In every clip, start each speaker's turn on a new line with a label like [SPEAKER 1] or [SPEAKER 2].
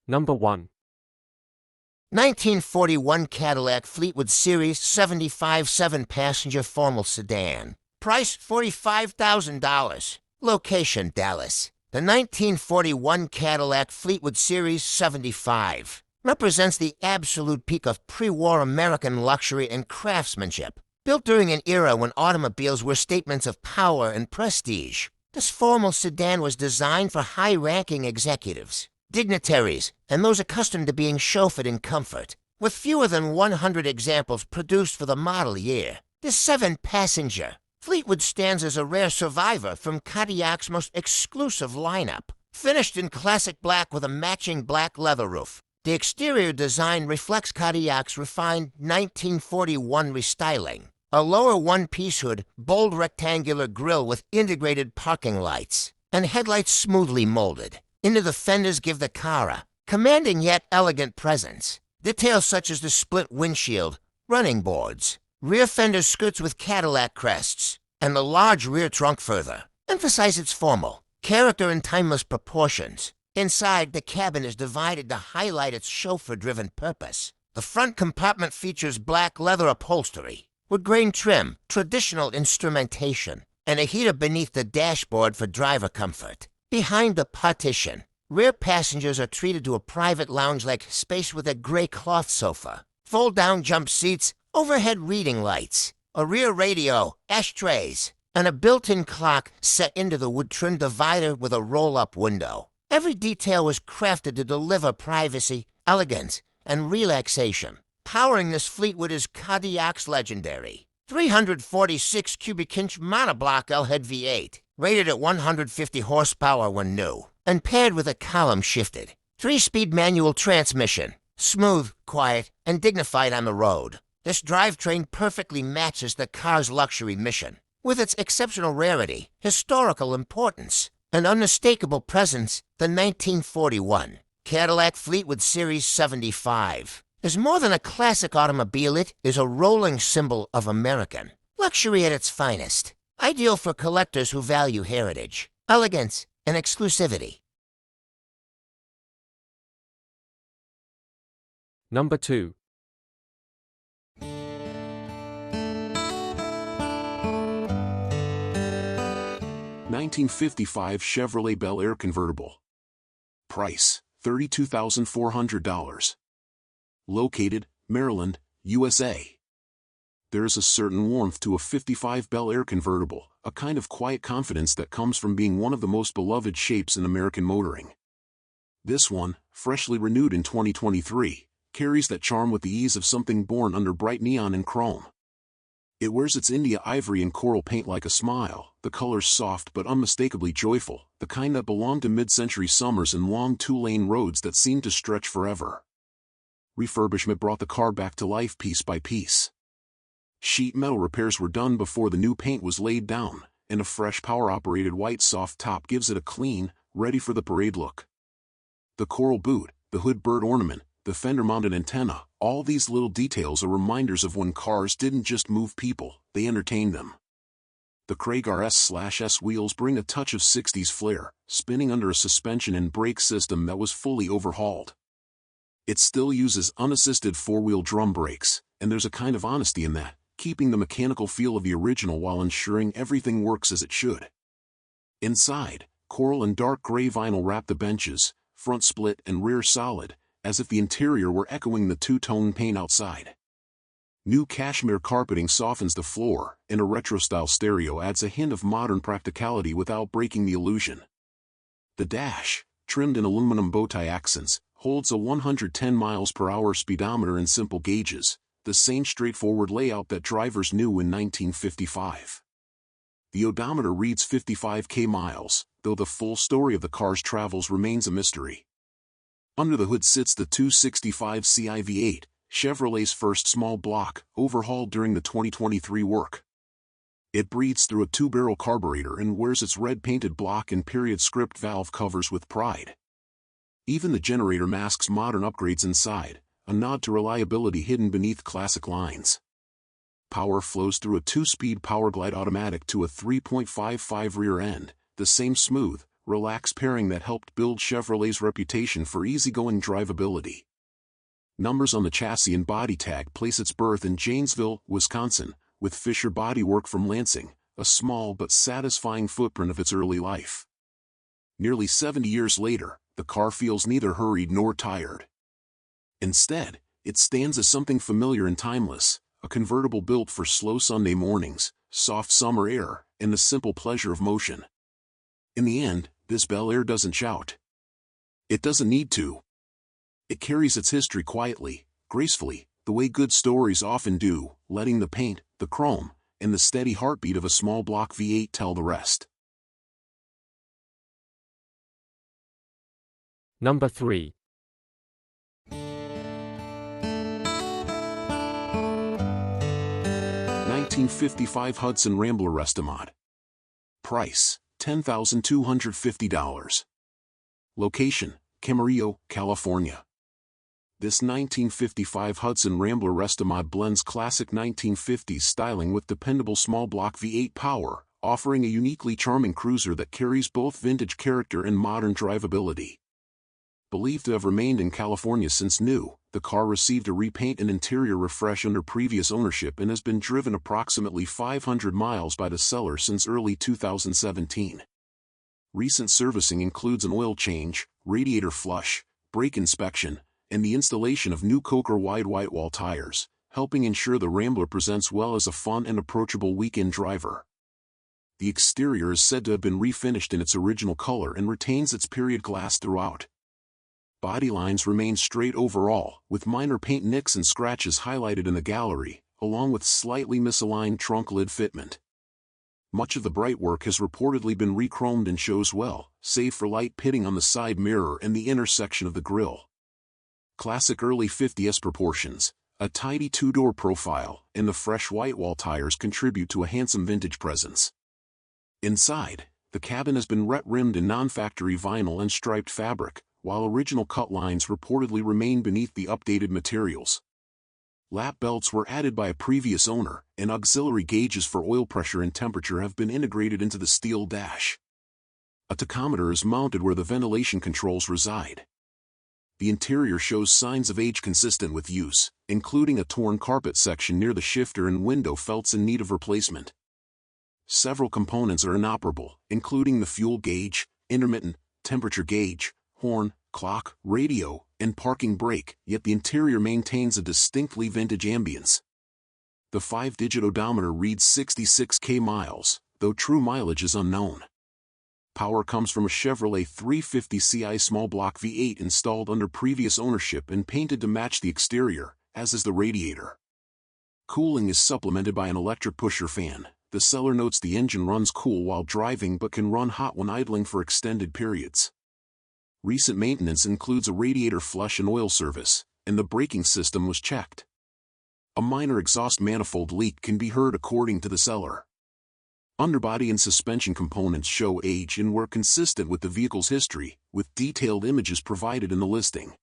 [SPEAKER 1] Number 1.
[SPEAKER 2] 1941 Cadillac Fleetwood Series 75 7-passenger formal sedan. Price $45,000. Location Dallas. The 1941 Cadillac Fleetwood Series 75 represents the absolute peak of pre-war American luxury and craftsmanship. Built during an era when automobiles were statements of power and prestige, this formal sedan was designed for high-ranking executives, dignitaries, and those accustomed to being chauffeured in comfort. With fewer than 100 examples produced for the model year, this 7-passenger Fleetwood stands as a rare survivor from Cadillac's most exclusive lineup. Finished in classic black with a matching black leather roof, the exterior design reflects Cadillac's refined 1941 restyling. A lower one-piece hood, bold rectangular grille with integrated parking lights, and headlights smoothly molded into the fenders give the car a commanding yet elegant presence. Details such as the split windshield, running boards, rear fender skirts with Cadillac crests, and the large rear trunk further emphasize its formal character and timeless proportions. Inside, the cabin is divided to highlight its chauffeur-driven purpose. The front compartment features black leather upholstery, wood grain trim, traditional instrumentation, and a heater beneath the dashboard for driver comfort. Behind the partition, rear passengers are treated to a private lounge-like space with a gray cloth sofa, fold-down jump seats, overhead reading lights, a rear radio, ashtrays, and a built-in clock set into the wood-trimmed divider with a roll-up window. Every detail was crafted to deliver privacy, elegance, and relaxation. Powering this Fleetwood is Cadillac's legendary 346 cubic inch monoblock L-head V8, rated at 150 horsepower when new, and paired with a column-shifted 3-speed manual transmission, smooth, quiet, and dignified on the road. This drivetrain perfectly matches the car's luxury mission, with its exceptional rarity, historical importance, and unmistakable presence. The 1941 Cadillac Fleetwood Series 75 is more than a classic automobile. It is a rolling symbol of American luxury at its finest, ideal for collectors who value heritage, elegance, and exclusivity.
[SPEAKER 1] Number 2.
[SPEAKER 3] 1955 Chevrolet Bel Air convertible. Price, $32,400. Located, Maryland, USA. There is a certain warmth to a '55 Bel Air convertible, a kind of quiet confidence that comes from being one of the most beloved shapes in American motoring. This one, freshly renewed in 2023, carries that charm with the ease of something born under bright neon and chrome. It wears its India ivory and coral paint like a smile, the colors soft but unmistakably joyful, the kind that belong to mid-century summers and long two-lane roads that seem to stretch forever. Refurbishment brought the car back to life piece by piece. Sheet metal repairs were done before the new paint was laid down, and a fresh power-operated white soft top gives it a clean, ready-for-the-parade look. The coral boot, the hood bird ornament, the fender-mounted antenna, all these little details are reminders of when cars didn't just move people, they entertained them. The Craig RS/S wheels bring a touch of 60s flair, spinning under a suspension and brake system that was fully overhauled. It still uses unassisted four-wheel drum brakes, and there's a kind of honesty in that, keeping the mechanical feel of the original while ensuring everything works as it should. Inside, coral and dark gray vinyl wrap the benches, front split and rear solid, as if the interior were echoing the two-tone paint outside. New cashmere carpeting softens the floor, and a retro-style stereo adds a hint of modern practicality without breaking the illusion. The dash, trimmed in aluminum bowtie accents, holds a 110 miles per hour speedometer in simple gauges, the same straightforward layout that drivers knew in 1955. The odometer reads 55k miles, though the full story of the car's travels remains a mystery. Under the hood sits the 265 Ci V8, Chevrolet's first small block, overhauled during the 2023 work. It breathes through a two-barrel carburetor and wears its red-painted block and period script valve covers with pride. Even the generator masks modern upgrades inside, a nod to reliability hidden beneath classic lines. Power flows through a two-speed Powerglide automatic to a 3.55 rear end, the same smooth, relaxed pairing that helped build Chevrolet's reputation for easygoing drivability. Numbers on the chassis and body tag place its birth in Janesville, Wisconsin, with Fisher bodywork from Lansing, a small but satisfying footprint of its early life. Nearly 70 years later, the car feels neither hurried nor tired. Instead, it stands as something familiar and timeless, a convertible built for slow Sunday mornings, soft summer air, and the simple pleasure of motion. In the end, this Bel Air doesn't shout. It doesn't need to. It carries its history quietly, gracefully, the way good stories often do, letting the paint, the chrome, and the steady heartbeat of a small block V8 tell the rest.
[SPEAKER 1] Number 3.
[SPEAKER 3] $1955 Hudson Rambler Restomod. Price, $10,250. Location, Camarillo, California. This 1955 Hudson Rambler Restomod blends classic 1950s styling with dependable small block V8 power, offering a uniquely charming cruiser that carries both vintage character and modern drivability. Believed to have remained in California since new, the car received a repaint and interior refresh under previous ownership and has been driven approximately 500 miles by the seller since early 2017. Recent servicing includes an oil change, radiator flush, brake inspection, and the installation of new Coker wide whitewall tires, helping ensure the Rambler presents well as a fun and approachable weekend driver. The exterior is said to have been refinished in its original color and retains its period glass throughout. Body lines remain straight overall, with minor paint nicks and scratches highlighted in the gallery, along with slightly misaligned trunk lid fitment. Much of the brightwork has reportedly been re-chromed and shows well, save for light pitting on the side mirror and the inner section of the grille. Classic early 50s proportions, a tidy two-door profile, and the fresh white wall tires contribute to a handsome vintage presence. Inside, the cabin has been rimmed in non-factory vinyl and striped fabric, while original cut lines reportedly remain beneath the updated materials. Lap belts were added by a previous owner, and auxiliary gauges for oil pressure and temperature have been integrated into the steel dash. A tachometer is mounted where the ventilation controls reside. The interior shows signs of age consistent with use, including a torn carpet section near the shifter and window felts in need of replacement. Several components are inoperable, including the fuel gauge, intermittent, temperature gauge, horn, clock, radio, and parking brake, yet the interior maintains a distinctly vintage ambience. The 5-digit odometer reads 66k miles, though true mileage is unknown. Power comes from a Chevrolet 350ci small block V8 installed under previous ownership and painted to match the exterior, as is the radiator. Cooling is supplemented by an electric pusher fan. The seller notes the engine runs cool while driving but can run hot when idling for extended periods. Recent maintenance includes a radiator flush and oil service, and the braking system was checked. A minor exhaust manifold leak can be heard according to the seller. Underbody and suspension components show age and were consistent with the vehicle's history, with detailed images provided in the listing.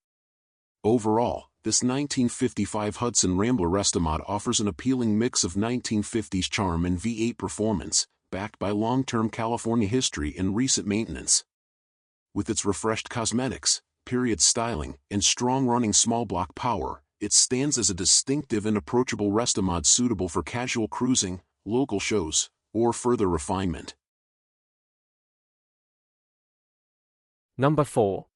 [SPEAKER 3] Overall, this 1955 Hudson Rambler Restomod offers an appealing mix of 1950s charm and V8 performance, backed by long-term California history and recent maintenance. With its refreshed cosmetics, period styling, and strong-running small block power, it stands as a distinctive and approachable Restomod suitable for casual cruising, local shows, or further refinement.
[SPEAKER 1] Number 4.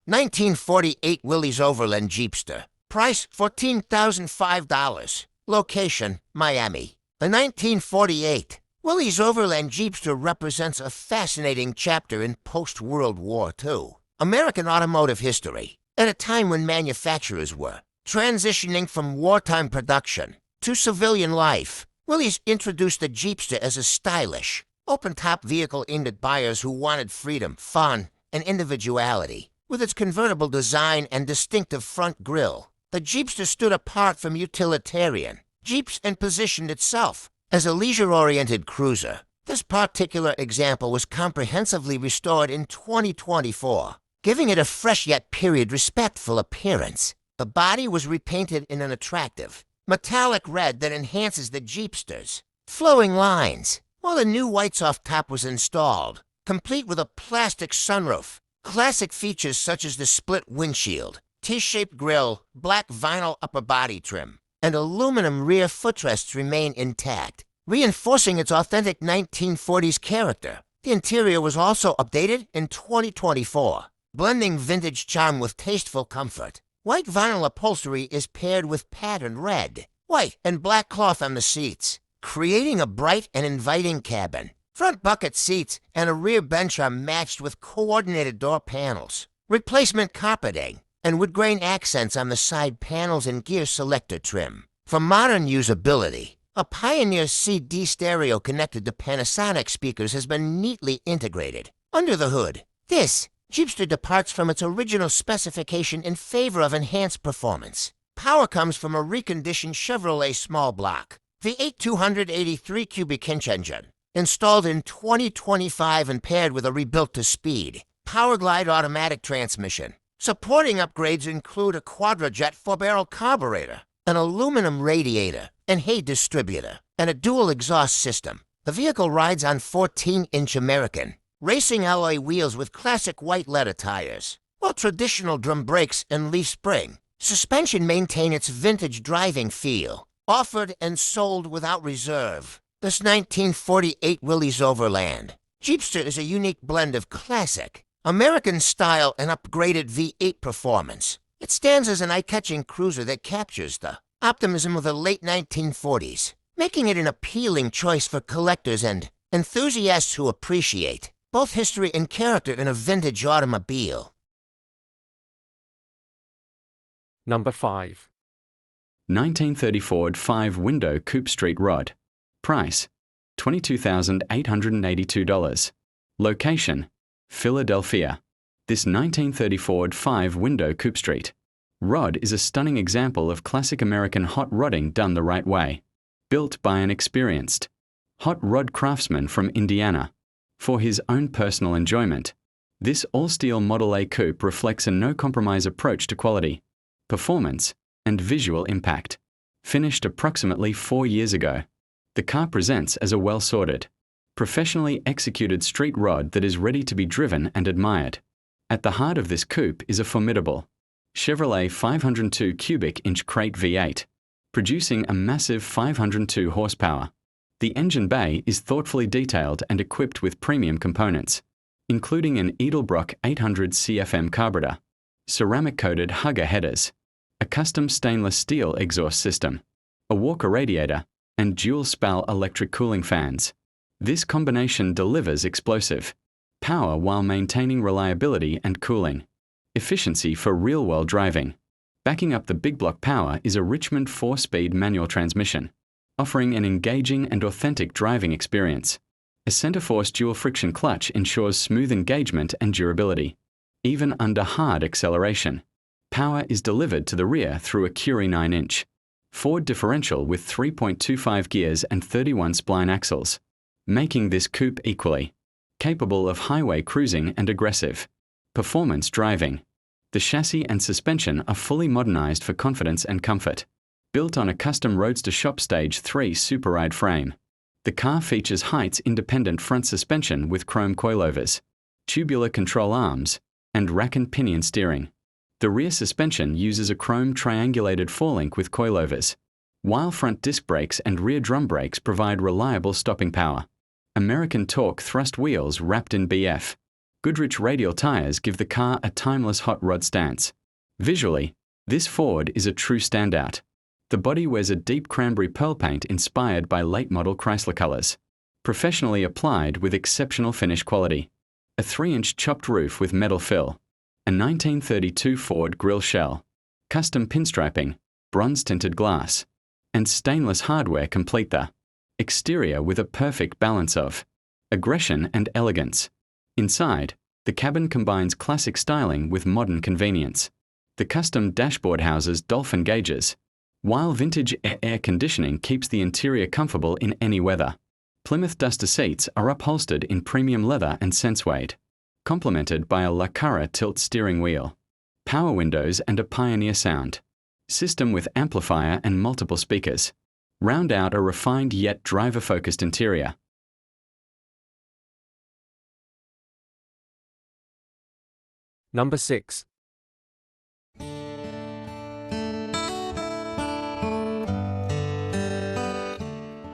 [SPEAKER 2] 1948 Willys-Overland Jeepster. Price $14,005. Location, Miami. The 1948 Willys-Overland Jeepster represents a fascinating chapter in post-World War II American automotive history, at a time when manufacturers were transitioning from wartime production to civilian life. Willys introduced the Jeepster as a stylish, open-top vehicle aimed at buyers who wanted freedom, fun, and individuality. With its convertible design and distinctive front grille, the Jeepster stood apart from utilitarian Jeeps and positioned itself as a leisure-oriented cruiser. This particular example was comprehensively restored in 2024, giving it a fresh yet period-respectful appearance. The body was repainted in an attractive, metallic red that enhances the Jeepster's flowing lines, while a new white soft top was installed. complete with a plastic sunroof. Classic features such as the split windshield, T-shaped grille, black vinyl upper body trim, and aluminum rear footrests remain intact, reinforcing its authentic 1940s character. The interior was also updated in 2024, blending vintage charm with tasteful comfort. White vinyl upholstery is paired with patterned red, white, and black cloth on the seats, creating a bright and inviting cabin. Front bucket seats and a rear bench are matched with coordinated door panels, replacement carpeting, and wood grain accents on the side panels and gear selector trim. For modern usability, a Pioneer CD stereo connected to Panasonic speakers has been neatly integrated. Under the hood, this Jeepster departs from its original specification in favor of enhanced performance. Power comes from a reconditioned Chevrolet small block, the 283 cubic inch engine, installed in 2025 and paired with a rebuilt-to-speed Powerglide automatic transmission. Supporting upgrades include a Quadrajet 4-barrel carburetor, an aluminum radiator and hay distributor, and a dual exhaust system. The vehicle rides on 14-inch American racing alloy wheels with classic white leather tires, while traditional drum brakes and leaf spring suspension maintain its vintage driving feel. Offered and sold without reserve, this 1948 Willys-Overland Jeepster is a unique blend of classic American style and upgraded V8 performance. It stands as an eye-catching cruiser that captures the optimism of the late 1940s, making it an appealing choice for collectors and enthusiasts who appreciate both history and character in a vintage automobile.
[SPEAKER 1] Number 5.
[SPEAKER 4] 1930 Ford 5-window Coupe Street Rod. Price, $22,882. Location, Philadelphia. This 1930 Ford 5-window Coupe Street Rod is a stunning example of classic American hot rodding done the right way. Built by an experienced hot rod craftsman from Indiana. For his own personal enjoyment, this all-steel Model A coupe reflects a no-compromise approach to quality, performance, and visual impact. Finished approximately 4 years ago, the car presents as a well-sorted, professionally executed street rod that is ready to be driven and admired. At the heart of this coupe is a formidable Chevrolet 502 cubic inch crate V8, producing a massive 502 horsepower. The engine bay is thoughtfully detailed and equipped with premium components, including an Edelbrock 800 CFM carburetor, ceramic-coated Hugger headers, a custom stainless steel exhaust system, a Walker radiator, and dual-spout electric cooling fans. This combination delivers explosive power while maintaining reliability and cooling efficiency for real-world driving. Backing up the big block power is a Richmond 4-speed manual transmission, offering an engaging and authentic driving experience. A center-force dual-friction clutch ensures smooth engagement and durability, even under hard acceleration. Power is delivered to the rear through a Curie 9-inch Ford differential with 3.25 gears and 31 spline axles, making this coupe equally capable of highway cruising and aggressive performance driving. The chassis and suspension are fully modernized for confidence and comfort. Built on a custom Roadster Shop Stage 3 Super Ride frame, the car features height-independent front suspension with chrome coilovers, tubular control arms, and rack and pinion steering. The rear suspension uses a chrome triangulated forelink with coilovers, while front disc brakes and rear drum brakes provide reliable stopping power. American Torque thrust wheels wrapped in BF Goodrich radial tires give the car a timeless hot rod stance. Visually, this Ford is a true standout. The body wears a deep cranberry pearl paint inspired by late-model Chrysler colors, professionally applied with exceptional finish quality. A 3-inch chopped roof with metal fill, a 1932 Ford grille shell, custom pinstriping, bronze-tinted glass, and stainless hardware complete the exterior with a perfect balance of aggression and elegance. Inside, the cabin combines classic styling with modern convenience. The custom dashboard houses dolphin gauges, while vintage air conditioning keeps the interior comfortable in any weather. Plymouth Duster seats are upholstered in premium leather and sensuade, complemented by a La Cara tilt steering wheel, power windows and a Pioneer sound system with amplifier and multiple speakers round out a refined yet driver-focused interior.
[SPEAKER 1] Number 6.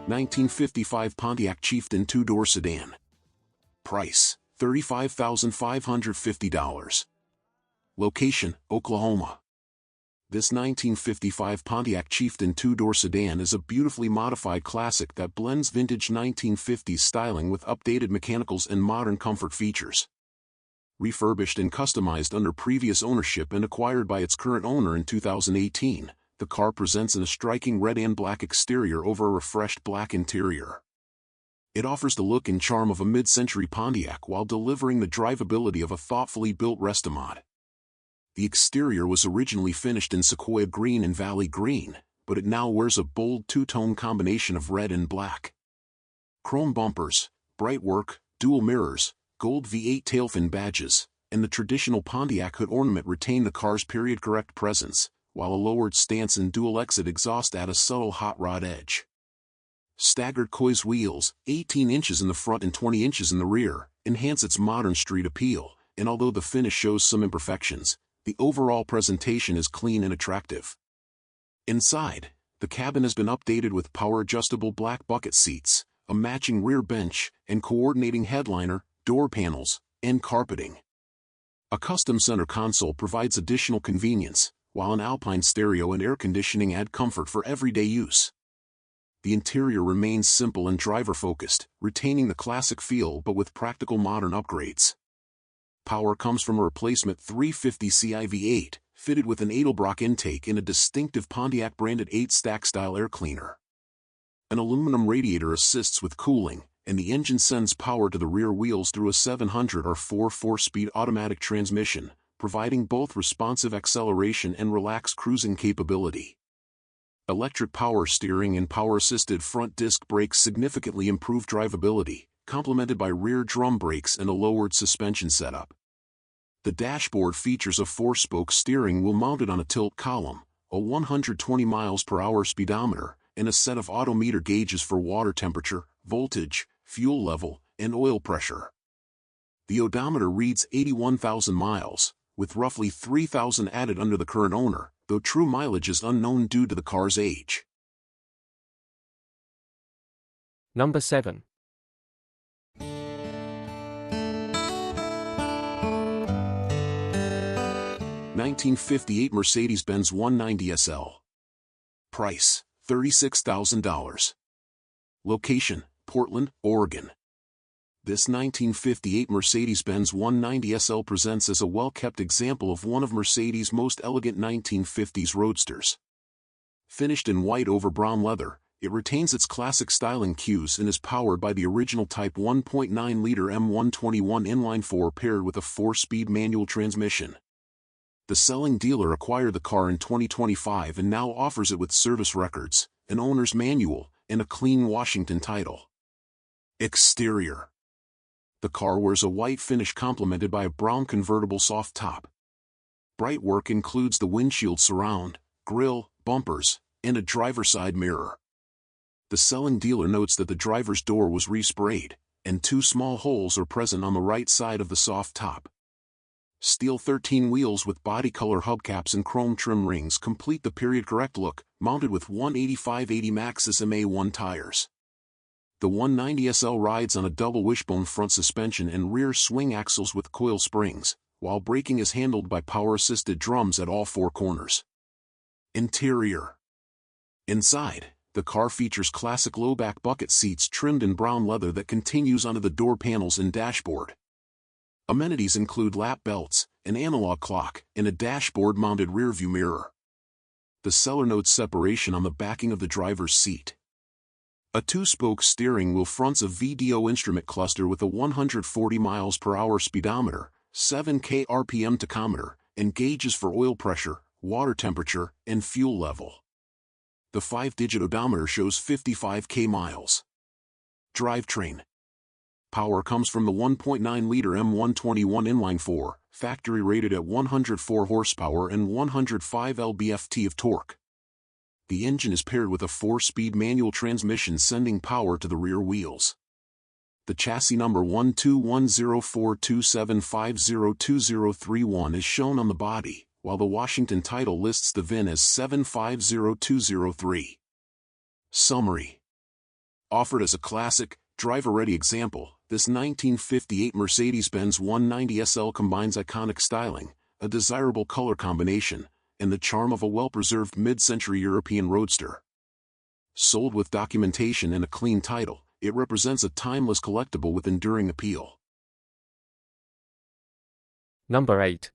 [SPEAKER 3] (1955) Pontiac Chieftain two-door sedan. Price, $35,550. Location, Oklahoma. This 1955 Pontiac Chieftain two-door sedan is a beautifully modified classic that blends vintage 1950s styling with updated mechanicals and modern comfort features. Refurbished and customized under previous ownership and acquired by its current owner in 2018, the car presents in a striking red and black exterior over a refreshed black interior. It offers the look and charm of a mid-century Pontiac while delivering the drivability of a thoughtfully built Restomod. The exterior was originally finished in sequoia green and valley green, but it now wears a bold two-tone combination of red and black. Chrome bumpers, bright work, dual mirrors, gold V8 tailfin badges, and the traditional Pontiac hood ornament retain the car's period-correct presence, while a lowered stance and dual-exit exhaust add a subtle hot rod edge. Staggered Coys wheels, 18 inches in the front and 20 inches in the rear, enhance its modern street appeal, and although the finish shows some imperfections, the overall presentation is clean and attractive. Inside, the cabin has been updated with power-adjustable black bucket seats, a matching rear bench, and coordinating headliner, door panels, and carpeting. A custom center console provides additional convenience, while an Alpine stereo and air conditioning add comfort for everyday use. The interior remains simple and driver-focused, retaining the classic feel but with practical modern upgrades. Power comes from a replacement 350ci V8, fitted with an Edelbrock intake and a distinctive Pontiac-branded 8-stack-style air cleaner. An aluminum radiator assists with cooling, and the engine sends power to the rear wheels through a 700 or 4-4-speed automatic transmission, providing both responsive acceleration and relaxed cruising capability. Electric power steering and power-assisted front disc brakes significantly improve drivability, complemented by rear drum brakes and a lowered suspension setup. The dashboard features a 4-spoke steering wheel mounted on a tilt column, a 120 miles per hour speedometer, and a set of odometer gauges for water temperature, voltage, fuel level, and oil pressure. The odometer reads 81,000 miles, with roughly 3,000 added under the current owner, though true mileage is unknown due to the car's age.
[SPEAKER 1] Number 7.
[SPEAKER 3] (1958) Mercedes-Benz 190 SL. Price, $36,000. Location, Portland, Oregon. This 1958 Mercedes-Benz 190 SL presents as a well-kept example of one of Mercedes' most elegant 1950s roadsters. Finished in white over brown leather, it retains its classic styling cues and is powered by the original Type 1.9-liter M121 inline-4 paired with a 4-speed manual transmission. The selling dealer acquired the car in 2025 and now offers it with service records, an owner's manual, and a clean Washington title. Exterior. The car wears a white finish complemented by a brown convertible soft top. Bright work includes the windshield surround, grille, bumpers, and a driver's side mirror. The selling dealer notes that the driver's door was resprayed, and 2 small holes are present on the right side of the soft top. Steel 13 wheels with body color hubcaps and chrome trim rings complete the period-correct look, mounted with 185/80 Maxxis MA1 tires. The 190 SL rides on a double wishbone front suspension and rear swing axles with coil springs, while braking is handled by power-assisted drums at all 4 corners. Interior. Inside, the car features classic low-back bucket seats trimmed in brown leather that continues onto the door panels and dashboard. Amenities include lap belts, an analog clock, and a dashboard-mounted rearview mirror. The seller notes separation on the backing of the driver's seat. A 2-spoke steering wheel fronts a VDO instrument cluster with a 140 miles per hour speedometer, 7K RPM tachometer, and gauges for oil pressure, water temperature, and fuel level. The 5-digit odometer shows 55K miles. Drivetrain. Power comes from the 1.9-liter M121 inline-4, factory rated at 104 horsepower and 105 lb-ft of torque. The engine is paired with a 4-speed manual transmission sending power to the rear wheels. The chassis number 1210427502031 is shown on the body, while the Washington title lists the VIN as 750203. Summary. Offered as a classic, driver-ready example, this 1958 Mercedes-Benz 190 SL combines iconic styling, a desirable color combination, and the charm of a well-preserved mid-century European roadster. Sold with documentation and a clean title, it represents a timeless collectible with enduring appeal.
[SPEAKER 1] Number 8.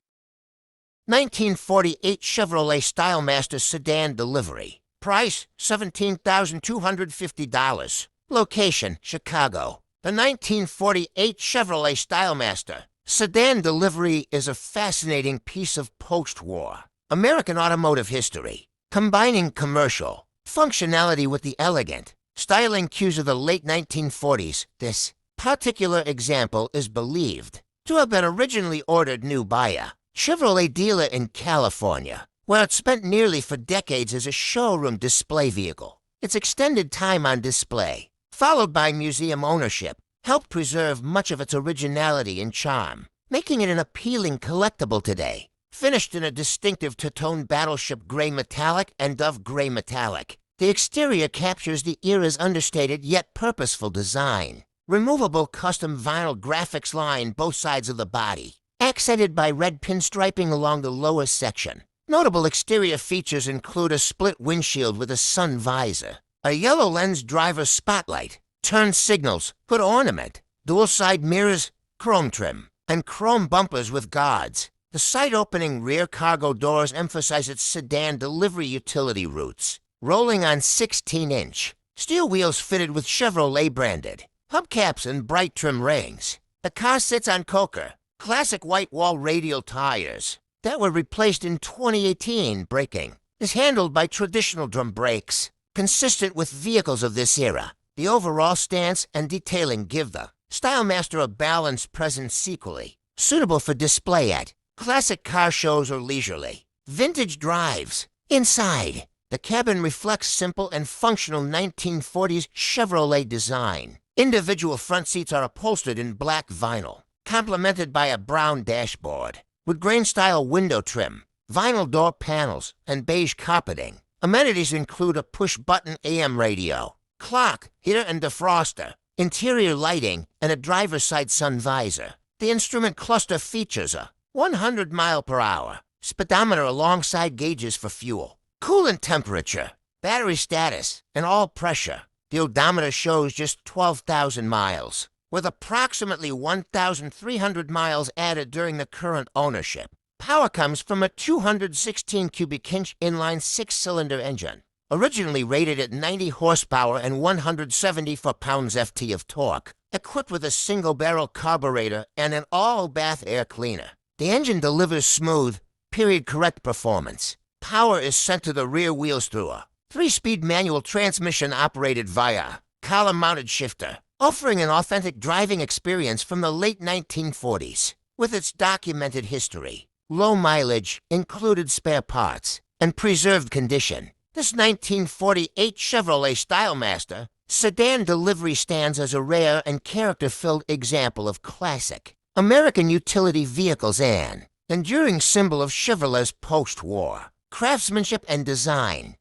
[SPEAKER 2] 1948 Chevrolet Stylemaster Sedan delivery. Price, $17,250. Location, Chicago. The 1948 Chevrolet Stylemaster Sedan delivery is a fascinating piece of post-war American automotive history, combining commercial functionality with the elegant, styling cues of the late 1940s. This particular example is believed to have been originally ordered new by a Chevrolet dealer in California, where it spent nearly 4 decades as a showroom display vehicle. Its extended time on display, followed by museum ownership, helped preserve much of its originality and charm, making it an appealing collectible today. Finished in a distinctive two-tone battleship gray metallic and dove gray metallic, the exterior captures the era's understated yet purposeful design. Removable custom vinyl graphics line both sides of the body, accented by red pinstriping along the lower section. Notable exterior features include a split windshield with a sun visor, a yellow lens driver spotlight, turn signals, hood ornament, dual side mirrors, chrome trim, and chrome bumpers with guards. The side-opening rear cargo doors emphasize its sedan delivery utility roots. Rolling on 16-inch, steel wheels fitted with Chevrolet branded, hubcaps and bright trim rings. The car sits on Coker, classic white wall radial tires that were replaced in 2018. Braking is handled by traditional drum brakes, consistent with vehicles of this era. The overall stance and detailing give the Stylemaster a balanced presence equally suitable for display at classic car shows or leisurely vintage drives. Inside, the cabin reflects simple and functional 1940s Chevrolet design. Individual front seats are upholstered in black vinyl, complemented by a brown dashboard, with grain-style window trim, vinyl door panels, and beige carpeting. Amenities include a push-button AM radio, clock, heater and defroster, interior lighting, and a driver's side sun visor. The instrument cluster features a 100-mile-per-hour speedometer alongside gauges for fuel, coolant temperature, battery status, and all pressure. The odometer shows just 12,000 miles, with approximately 1,300 miles added during the current ownership. Power comes from a 216 cubic inch inline 6-cylinder engine, originally rated at 90 horsepower and 174 pounds-ft of torque, equipped with a single-barrel carburetor and an all-bath air cleaner. The engine delivers smooth, period-correct performance. Power is sent to the rear wheels through a 3-speed manual transmission operated via column-mounted shifter, offering an authentic driving experience from the late 1940s. With its documented history, low mileage, included spare parts, and preserved condition, this 1948 Chevrolet Stylemaster sedan delivery stands as a rare and character-filled example of classic American utility vehicles and enduring symbol of Chevrolet's post-war craftsmanship and design.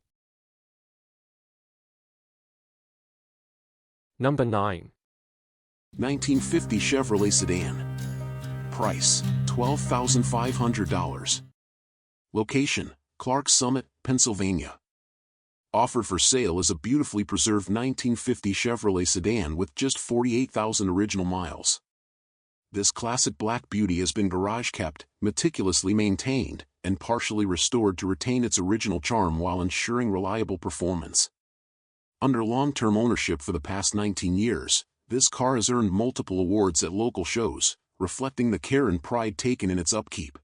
[SPEAKER 1] Number 9.
[SPEAKER 3] 1950 Chevrolet Sedan. Price, $12,500. Location, Clark Summit, Pennsylvania. Offered for sale is a beautifully preserved 1950 Chevrolet sedan with just 48,000 original miles. This classic black beauty has been garage-kept, meticulously maintained, and partially restored to retain its original charm while ensuring reliable performance. Under long-term ownership for the past 19 years, this car has earned multiple awards at local shows, reflecting the care and pride taken in its upkeep.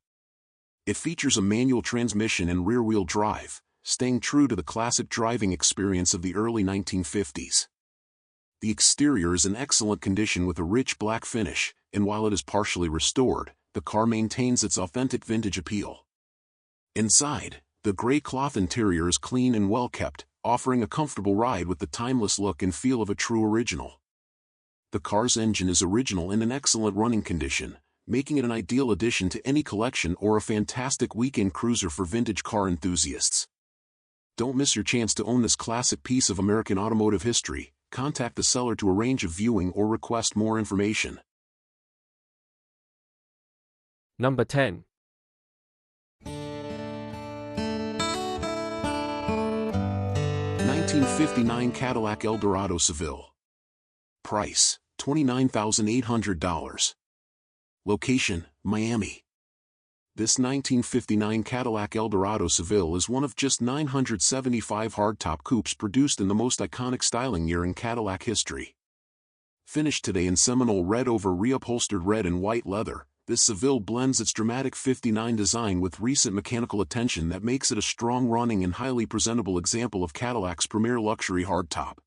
[SPEAKER 3] It features a manual transmission and rear-wheel drive, staying true to the classic driving experience of the early 1950s. The exterior is in excellent condition with a rich black finish, and while it is partially restored, the car maintains its authentic vintage appeal. Inside, the gray cloth interior is clean and well kept, offering a comfortable ride with the timeless look and feel of a true original. The car's engine is original and in excellent running condition, making it an ideal addition to any collection or a fantastic weekend cruiser for vintage car enthusiasts. Don't miss your chance to own this classic piece of American automotive history. Contact the seller to arrange a viewing or request more information.
[SPEAKER 1] Number 10.
[SPEAKER 3] 1959 Cadillac Eldorado Seville. Price, $29,800. Location, Miami. This 1959 Cadillac Eldorado Seville is one of just 975 hardtop coupes produced in the most iconic styling year in Cadillac history. Finished today in Seminole red over reupholstered red and white leather, this Seville blends its dramatic 59 design with recent mechanical attention that makes it a strong-running and highly presentable example of Cadillac's premier luxury hardtop.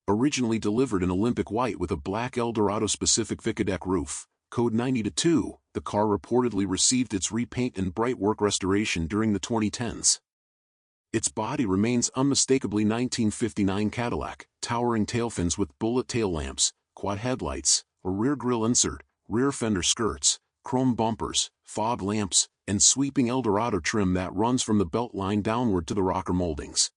[SPEAKER 3] Originally delivered in Olympic white with a black Eldorado-specific Vega deck roof, Code 90-2, the car reportedly received its repaint and bright work restoration during the 2010s. Its body remains unmistakably 1959 Cadillac, towering tail fins with bullet tail lamps, quad headlights, a rear grille insert, rear fender skirts, chrome bumpers, fog lamps, and sweeping Eldorado trim that runs from the belt line downward to the rocker moldings.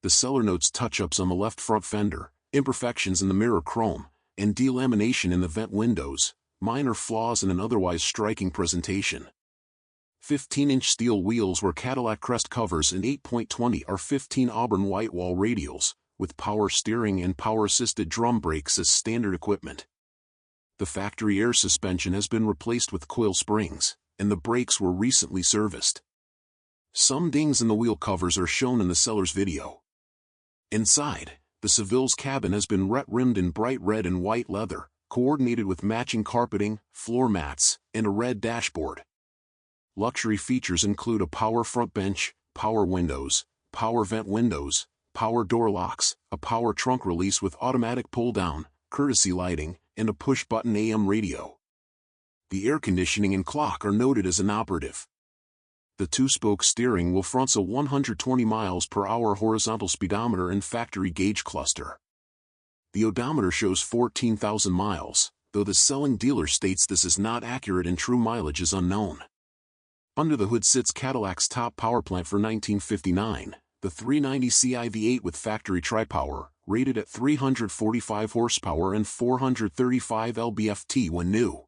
[SPEAKER 3] The seller notes touch-ups on the left front fender, imperfections in the mirror chrome, and delamination in the vent windows, minor flaws in an otherwise striking presentation. 15-inch steel wheels where Cadillac crest covers and 8.20 are 15 Auburn white wall radials, with power steering and power-assisted drum brakes as standard equipment. The factory air suspension has been replaced with coil springs, and the brakes were recently serviced. Some dings in the wheel covers are shown in the seller's video. Inside, the Seville's cabin has been rimmed in bright red and white leather, coordinated with matching carpeting, floor mats, and a red dashboard. Luxury features include a power front bench, power windows, power vent windows, power door locks, a power trunk release with automatic pull-down, courtesy lighting, and a push-button AM radio. The air conditioning and clock are noted as inoperative. The two-spoke steering wheel fronts a 120 miles per hour horizontal speedometer and factory gauge cluster. The odometer shows 14,000 miles, though the selling dealer states this is not accurate and true mileage is unknown. Under the hood sits Cadillac's top power plant for 1959, the 390 Ci V8 with factory tri-power, rated at 345 horsepower and 435 lb-ft when new.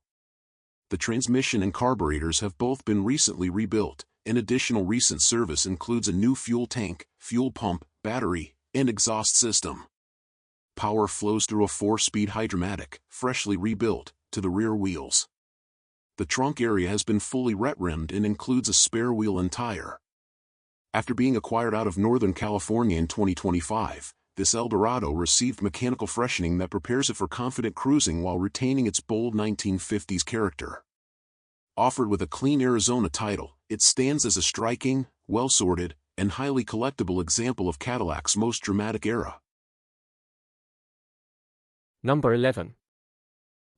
[SPEAKER 3] The transmission and carburetors have both been recently rebuilt, and additional recent service includes a new fuel tank, fuel pump, battery, and exhaust system. Power flows through a 4-speed Hydromatic, freshly rebuilt, to the rear wheels. The trunk area has been fully rimmed and includes a spare wheel and tire. After being acquired out of Northern California in 2025, this Eldorado received mechanical freshening that prepares it for confident cruising while retaining its bold 1950s character. Offered with a clean Arizona title, it stands as a striking, well-sorted, and highly collectible example of Cadillac's most dramatic era.
[SPEAKER 1] Number 11.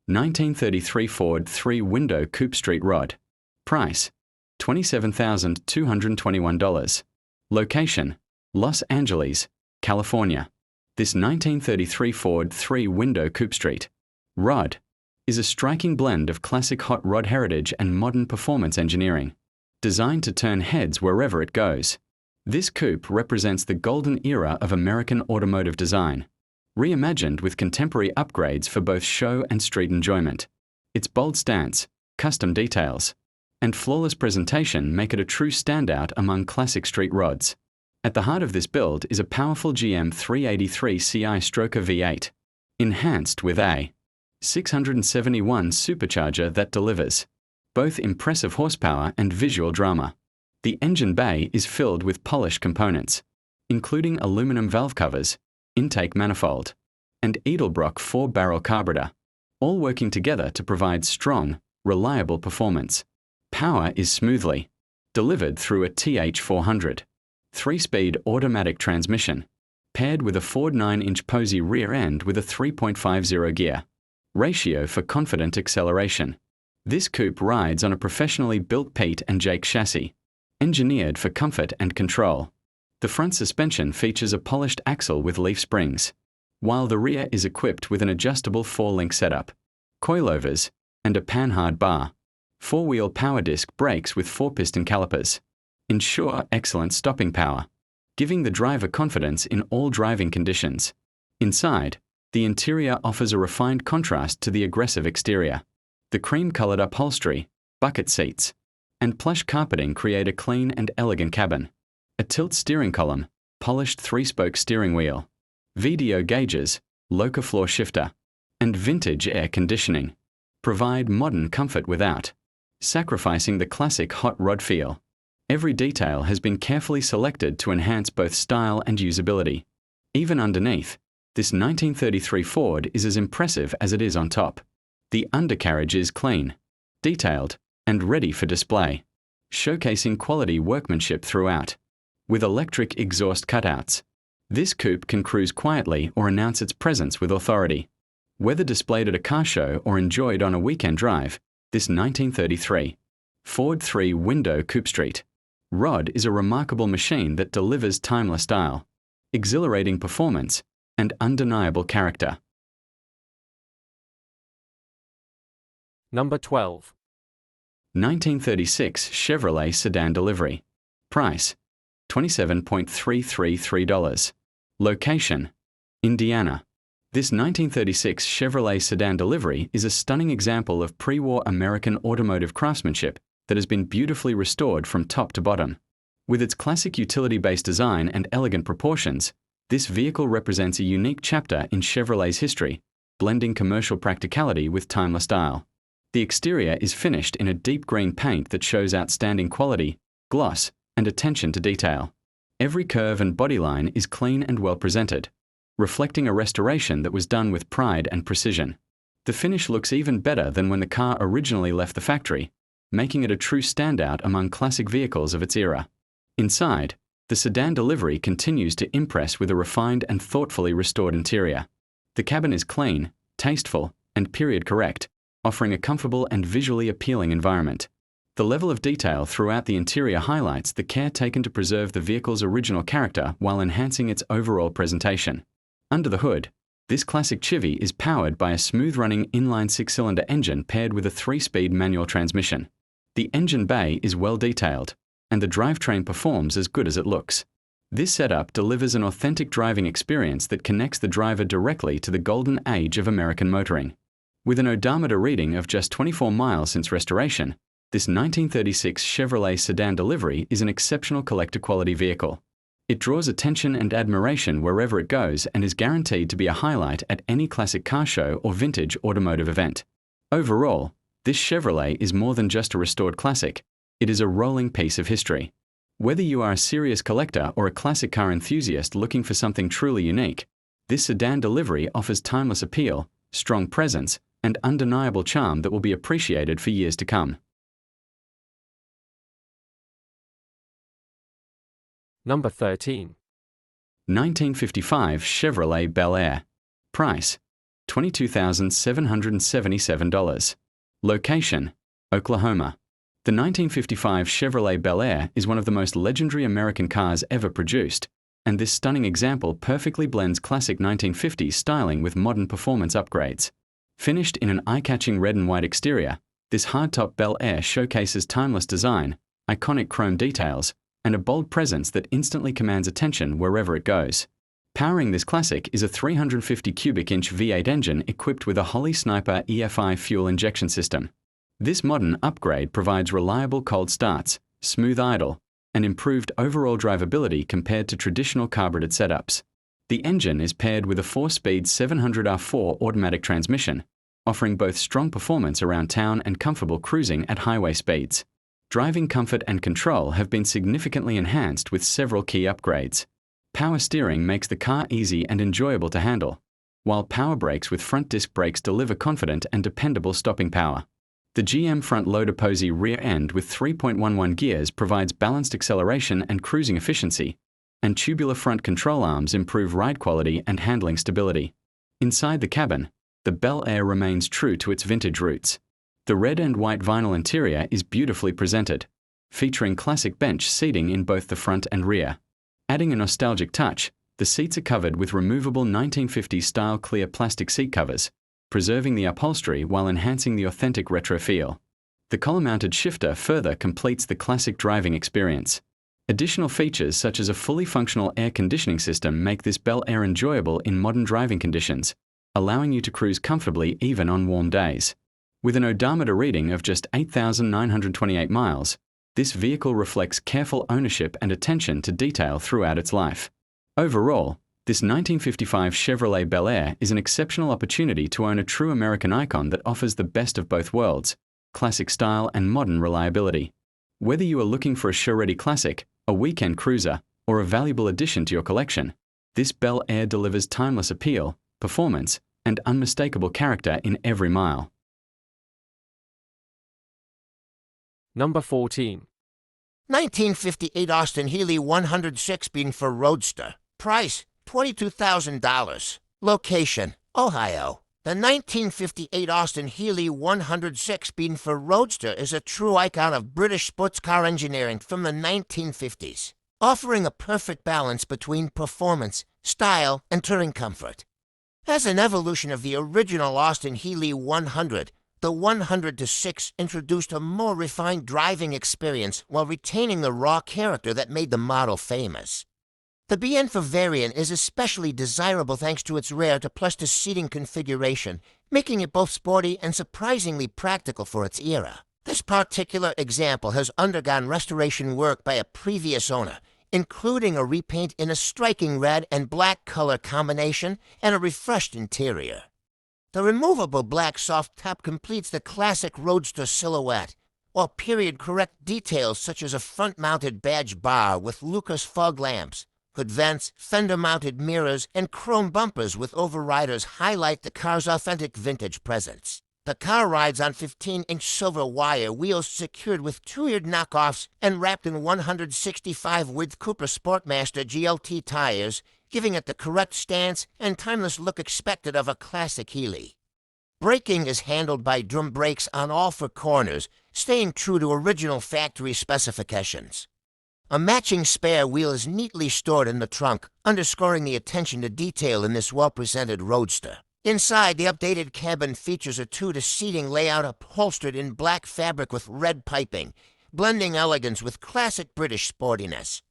[SPEAKER 4] 1933 Ford 3-window Coupe Street Rod. Price, $27,221. Location, Los Angeles, California. This 1933 Ford 3-window Coupe Street Rod is a striking blend of classic hot rod heritage and modern performance engineering, designed to turn heads wherever it goes. This coupe represents the golden era of American automotive design, reimagined with contemporary upgrades for both show and street enjoyment. Its bold stance, custom details, and flawless presentation make it a true standout among classic street rods. At the heart of this build is a powerful GM 383 CI-Stroker V8, enhanced with a 671 supercharger that delivers both impressive horsepower and visual drama. The engine bay is filled with polished components, including aluminum valve covers, intake manifold, and Edelbrock 4-barrel carburetor, all working together to provide strong, reliable performance. Power is smoothly delivered through a TH400, 3-speed automatic transmission, paired with a Ford 9-inch Posey rear end with a 3.50 gear ratio for confident acceleration. This coupe rides on a professionally built Pete and Jake chassis, engineered for comfort and control. The front suspension features a polished axle with leaf springs, while the rear is equipped with an adjustable 4-link setup, coilovers, and a panhard bar. 4-wheel power disc brakes with 4-piston calipers ensure excellent stopping power, giving the driver confidence in all driving conditions. Inside, the interior offers a refined contrast to the aggressive exterior. The cream-colored upholstery, bucket seats, and plush carpeting create a clean and elegant cabin. A tilt steering column, polished 3-spoke steering wheel, VDO gauges, loca floor shifter, and vintage air conditioning provide modern comfort without sacrificing the classic hot rod feel. Every detail has been carefully selected to enhance both style and usability. Even underneath, this 1933 Ford is as impressive as it is on top. The undercarriage is clean, detailed, and ready for display, showcasing quality workmanship throughout. With electric exhaust cutouts, this coupe can cruise quietly or announce its presence with authority. Whether displayed at a car show or enjoyed on a weekend drive, this 1933 Ford 3-window Coupe Street Rod is a remarkable machine that delivers timeless style, exhilarating performance, and undeniable character.
[SPEAKER 1] Number 12.
[SPEAKER 4] 1936 Chevrolet Sedan delivery. Price, $27.333. Location, Indiana. This 1936 Chevrolet Sedan delivery is a stunning example of pre-war American automotive craftsmanship that has been beautifully restored from top to bottom. With its classic utility-based design and elegant proportions, this vehicle represents a unique chapter in Chevrolet's history, blending commercial practicality with timeless style. The exterior is finished in a deep green paint that shows outstanding quality, gloss, and attention to detail. Every curve and bodyline is clean and well presented, reflecting a restoration that was done with pride and precision. The finish looks even better than when the car originally left the factory, making it a true standout among classic vehicles of its era. Inside, the sedan delivery continues to impress with a refined and thoughtfully restored interior. The cabin is clean, tasteful, and period-correct, offering a comfortable and visually appealing environment. The level of detail throughout the interior highlights the care taken to preserve the vehicle's original character while enhancing its overall presentation. Under the hood, this classic Chevy is powered by a smooth-running inline 6-cylinder engine paired with a 3-speed manual transmission. The engine bay is well detailed, and the drivetrain performs as good as it looks. This setup delivers an authentic driving experience that connects the driver directly to the golden age of American motoring. With an odometer reading of just 24 miles since restoration, this 1936 Chevrolet Sedan delivery is an exceptional collector-quality vehicle. It draws attention and admiration wherever it goes and is guaranteed to be a highlight at any classic car show or vintage automotive event. Overall, this Chevrolet is more than just a restored classic. It is a rolling piece of history. Whether you are a serious collector or a classic car enthusiast looking for something truly unique, this sedan delivery offers timeless appeal, strong presence, and undeniable charm that will be appreciated for years to come.
[SPEAKER 1] Number 13.
[SPEAKER 4] 1955 Chevrolet Bel Air. Price, $22,777. Location, Oklahoma. The 1955 Chevrolet Bel Air is one of the most legendary American cars ever produced, and this stunning example perfectly blends classic 1950s styling with modern performance upgrades. Finished in an eye-catching red and white exterior, this hardtop Bel Air showcases timeless design, iconic chrome details, and a bold presence that instantly commands attention wherever it goes. Powering this classic is a 350 cubic inch V8 engine equipped with a Holley Sniper EFI fuel injection system. This modern upgrade provides reliable cold starts, smooth idle, and improved overall drivability compared to traditional carbureted setups. The engine is paired with a 4-speed 700R4 automatic transmission, offering both strong performance around town and comfortable cruising at highway speeds. Driving comfort and control have been significantly enhanced with several key upgrades. Power steering makes the car easy and enjoyable to handle, while power brakes with front disc brakes deliver confident and dependable stopping power. The GM front loader posy rear end with 3.11 gears provides balanced acceleration and cruising efficiency, and tubular front control arms improve ride quality and handling stability. Inside the cabin, the Bel Air remains true to its vintage roots. The red and white vinyl interior is beautifully presented, featuring classic bench seating in both the front and rear. Adding a nostalgic touch, The seats are covered with removable 1950s-style clear plastic seat covers, preserving the upholstery while enhancing the authentic retro feel. The collar-mounted shifter further completes the classic driving experience. Additional features such as a fully functional air conditioning system make this Bel Air enjoyable in modern driving conditions, allowing you to cruise comfortably even on warm days. With an odometer reading of just 8,928 miles, this vehicle reflects careful ownership and attention to detail throughout its life. Overall, this 1955 Chevrolet Bel Air is an exceptional opportunity to own a true American icon that offers the best of both worlds, classic style and modern reliability. Whether you are looking for a show-ready classic, a weekend cruiser, or a valuable addition to your collection, this Bel Air delivers timeless appeal, performance, and unmistakable character in every mile.
[SPEAKER 1] Number 14.
[SPEAKER 2] 1958 Austin Healey 106 being for Roadster. Price, $22,000. Location, Ohio. The 1958 Austin Healey 106 being for Roadster is a true icon of British sports car engineering from the 1950s, offering a perfect balance between performance, style, and touring comfort. As an evolution of the original Austin Healey 100, the 100-6 introduced a more refined driving experience while retaining the raw character that made the model famous. The BN4 variant is especially desirable thanks to its rear to plush seating configuration, making it both sporty and surprisingly practical for its era. This particular example has undergone restoration work by a previous owner, including a repaint in a striking red and black color combination and a refreshed interior. The removable black soft top completes the classic Roadster silhouette, while period-correct details such as a front-mounted badge bar with Lucas fog lamps, hood vents, fender-mounted mirrors, and chrome bumpers with overriders highlight the car's authentic vintage presence. The car rides on 15-inch silver wire wheels secured with two-eared knockoffs and wrapped in 165-width Coupe Sportmaster GLT tires, giving it the correct stance and timeless look expected of a classic Healey. Braking is handled by drum brakes on all four corners, staying true to original factory specifications. A matching spare wheel is neatly stored in the trunk, underscoring the attention to detail in this well-presented Roadster. Inside, the updated cabin features a two-seating layout upholstered in black fabric with red piping, blending elegance with classic British sportiness.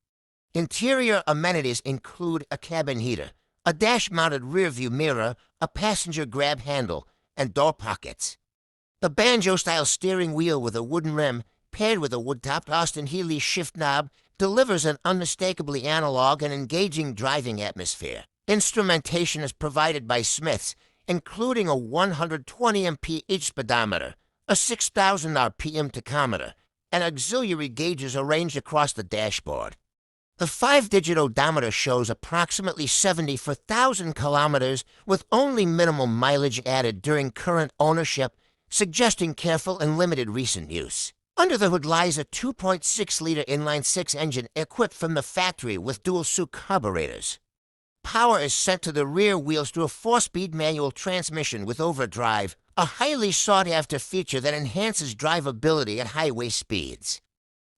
[SPEAKER 2] Interior amenities include a cabin heater, a dash-mounted rearview mirror, a passenger grab handle, and door pockets. The banjo-style steering wheel with a wooden rim, paired with a wood-topped Austin Healey shift knob, delivers an unmistakably analog and engaging driving atmosphere. Instrumentation is provided by Smiths, including a 120 mph speedometer, a 6,000 RPM tachometer, and auxiliary gauges arranged across the dashboard. The 5-digit odometer shows approximately 70 for 1,000 kilometers with only minimal mileage added during current ownership, suggesting careful and limited recent use. Under the hood lies a 2.6-liter inline-six engine equipped from the factory with dual-suit carburetors. Power is sent to the rear wheels through a 4-speed manual transmission with overdrive, a highly sought-after feature that enhances drivability at highway speeds.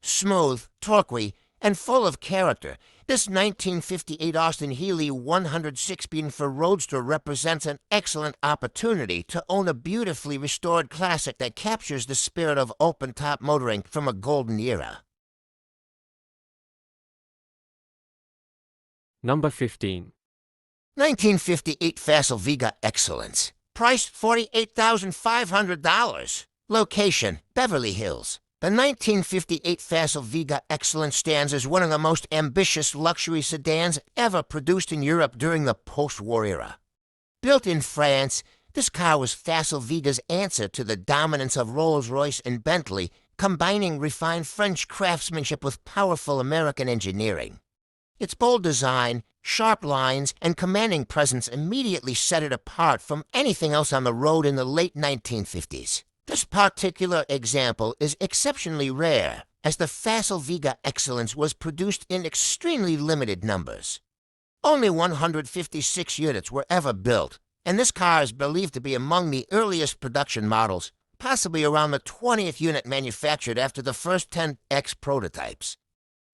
[SPEAKER 2] Smooth, torquey, and full of character, this 1958 Austin Healey 106 being for Roadster represents an excellent opportunity to own a beautifully restored classic that captures the spirit of open-top motoring from a golden era.
[SPEAKER 1] Number 15.
[SPEAKER 2] 1958 Facel Vega Excellence. Price $48,500. Location, Beverly Hills. The 1958 Facel Vega Excellence stands as one of the most ambitious luxury sedans ever produced in Europe during the post-war era. Built in France, this car was Facel Vega's answer to the dominance of Rolls-Royce and Bentley, combining refined French craftsmanship with powerful American engineering. Its bold design, sharp lines, and commanding presence immediately set it apart from anything else on the road in the late 1950s. This particular example is exceptionally rare, as the Facel Vega Excellence was produced in extremely limited numbers. Only 156 units were ever built, and this car is believed to be among the earliest production models, possibly around the 20th unit manufactured after the first 10X prototypes.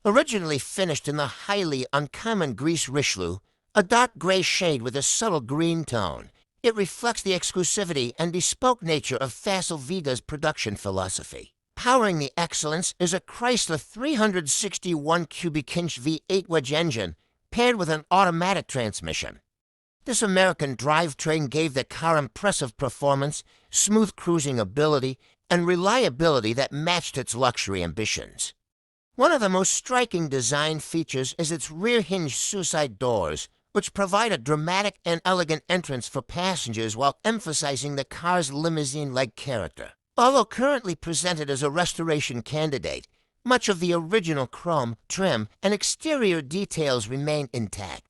[SPEAKER 2] Originally finished in the highly uncommon Gris Richelieu, a dark gray shade with a subtle green tone. It reflects the exclusivity and bespoke nature of Facel Vega's production philosophy. Powering the excellence is a Chrysler 361 cubic inch V8 wedge engine paired with an automatic transmission. This American drivetrain gave the car impressive performance, smooth cruising ability, and reliability that matched its luxury ambitions. One of the most striking design features is its rear-hinged suicide doors, which provide a dramatic and elegant entrance for passengers while emphasizing the car's limousine-like character. Although currently presented as a restoration candidate, much of the original chrome, trim, and exterior details remain intact.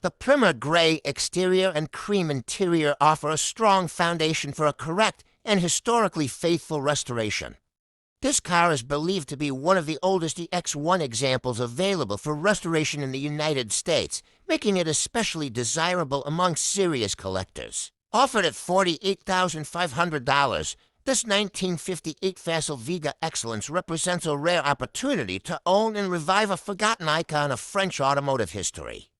[SPEAKER 2] The primer gray exterior and cream interior offer a strong foundation for a correct and historically faithful restoration. This car is believed to be one of the oldest EX1 examples available for restoration in the United States, making it especially desirable among serious collectors. Offered at $48,500, this 1958 Facel Vega Excellence represents a rare opportunity to own and revive a forgotten icon of French automotive history.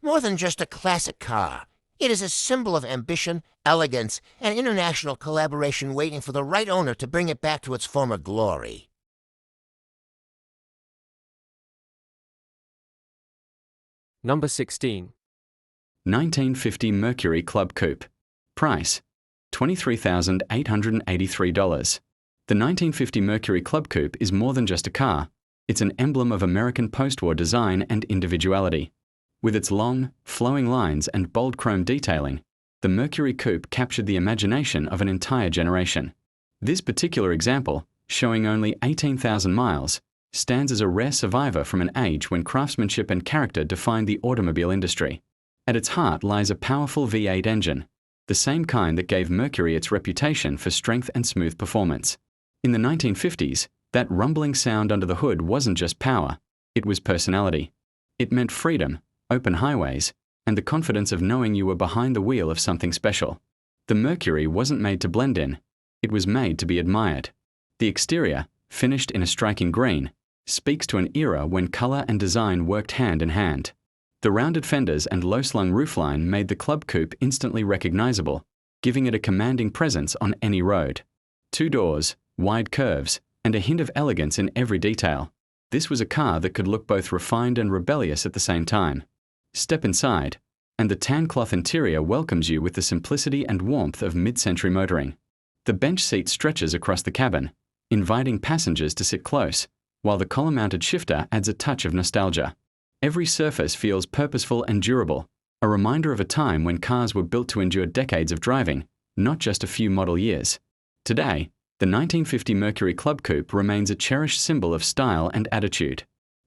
[SPEAKER 2] More than just a classic car, it is a symbol of ambition, elegance, and international collaboration waiting for the right owner to bring it back to its former glory.
[SPEAKER 1] Number 16.
[SPEAKER 4] 1950 Mercury Club Coupe. Price, $23,883. The 1950 Mercury Club Coupe is more than just a car. It's an emblem of American post-war design and individuality. With its long, flowing lines and bold chrome detailing, the Mercury Coupe captured the imagination of an entire generation. This particular example, showing only 18,000 miles, stands as a rare survivor from an age when craftsmanship and character defined the automobile industry. At its heart lies a powerful V8 engine, the same kind that gave Mercury its reputation for strength and smooth performance. In the 1950s, that rumbling sound under the hood wasn't just power, it was personality. It meant freedom, open highways, and the confidence of knowing you were behind the wheel of something special. The Mercury wasn't made to blend in, it was made to be admired. The exterior, finished in a striking green, speaks to an era when color and design worked hand in hand. The rounded fenders and low-slung roofline made the Club Coupe instantly recognizable, giving it a commanding presence on any road. 2 doors, wide curves, and a hint of elegance in every detail. This was a car that could look both refined and rebellious at the same time. Step inside, and the tan cloth interior welcomes you with the simplicity and warmth of mid-century motoring. The bench seat stretches across the cabin, inviting passengers to sit close, while the column-mounted shifter adds a touch of nostalgia. Every surface feels purposeful and durable, a reminder of a time when cars were built to endure decades of driving, not just a few model years. Today, the 1950 Mercury Club Coupe remains a cherished symbol of style and attitude.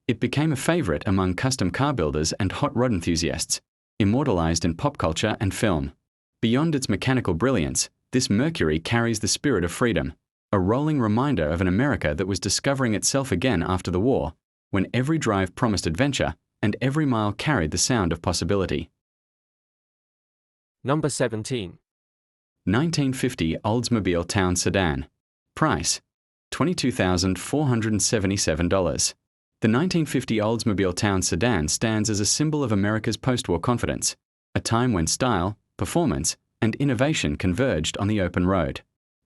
[SPEAKER 4] It became a favorite among custom car builders and hot rod enthusiasts, immortalized in pop culture and film. Beyond its mechanical brilliance, this Mercury carries the spirit of freedom, a rolling reminder of an America that was discovering itself again after the war, when every drive promised adventure and every mile carried the sound of possibility.
[SPEAKER 1] Number 17.
[SPEAKER 4] 1950 Oldsmobile Town Sedan. Price, $22,477. The 1950 Oldsmobile Town Sedan stands as a symbol of America's post-war confidence, a time when style, performance, and innovation converged on the open road.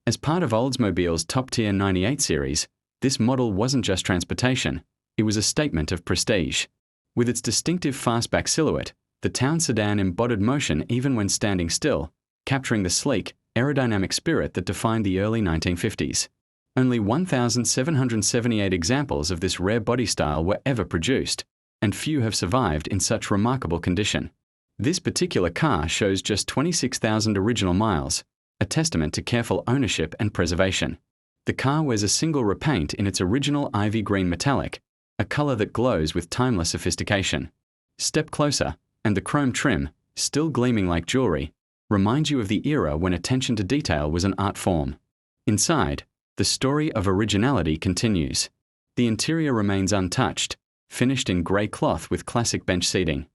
[SPEAKER 4] As part of Oldsmobile's top-tier 98 series, this model wasn't just transportation, it was a statement of prestige. With its distinctive fastback silhouette, the Town Sedan embodied motion even when standing still, capturing the sleek, aerodynamic spirit that defined the early 1950s. Only 1,778 examples of this rare body style were ever produced, and few have survived in such remarkable condition. This particular car shows just 26,000 original miles, a testament to careful ownership and preservation. The car wears a single repaint in its original ivy green metallic, a color that glows with timeless sophistication. Step closer, and the chrome trim, still gleaming like jewelry, reminds you of the era when attention to detail was an art form. Inside, the story of originality continues. The interior remains untouched, finished in grey cloth with classic bench seating.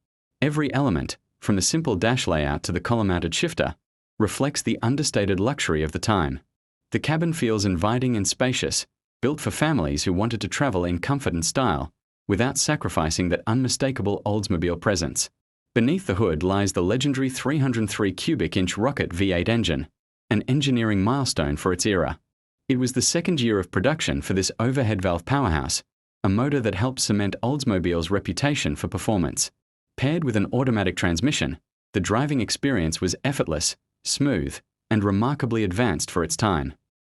[SPEAKER 4] Every element, from the simple dash layout to the column-mounted shifter, reflects the understated luxury of the time. The cabin feels inviting and spacious, built for families who wanted to travel in comfort and style, without sacrificing that unmistakable Oldsmobile presence. Beneath the hood lies the legendary 303 cubic inch rocket V8 engine, an engineering milestone for its era. It was the second year of production for this overhead valve powerhouse, a motor that helped cement Oldsmobile's reputation for performance. Paired with an automatic transmission, the driving experience was effortless, smooth, and remarkably advanced for its time.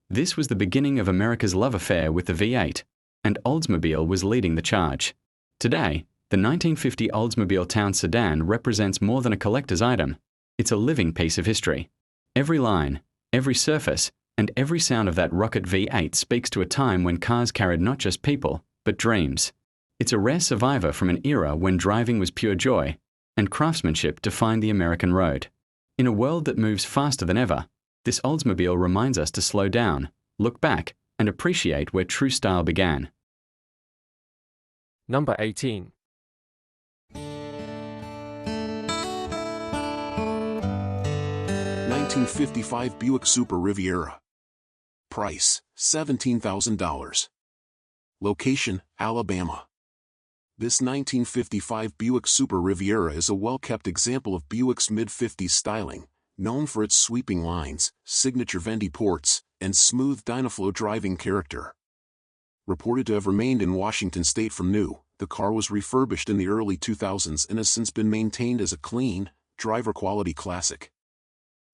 [SPEAKER 4] This was the beginning of America's love affair with the V8, and Oldsmobile was leading the charge. Today, the 1950 Oldsmobile Town Sedan represents more than a collector's item. It's a living piece of history. Every line, every surface, and every sound of that rocket V8 speaks to a time when cars carried not just people, but dreams. It's a rare survivor from an era when driving was pure joy, and craftsmanship defined the American road. In a world that moves faster than ever, this Oldsmobile reminds us to slow down, look back, and appreciate where true style began.
[SPEAKER 1] Number 18.
[SPEAKER 3] 1955 Buick Super Riviera. Price, $17,000. Location, Alabama. This 1955 Buick Super Riviera is a well-kept example of Buick's mid-50s styling, known for its sweeping lines, signature Venti ports, and smooth Dynaflow driving character. Reported to have remained in Washington state from new, the car was refurbished in the early 2000s and has since been maintained as a clean, driver-quality classic.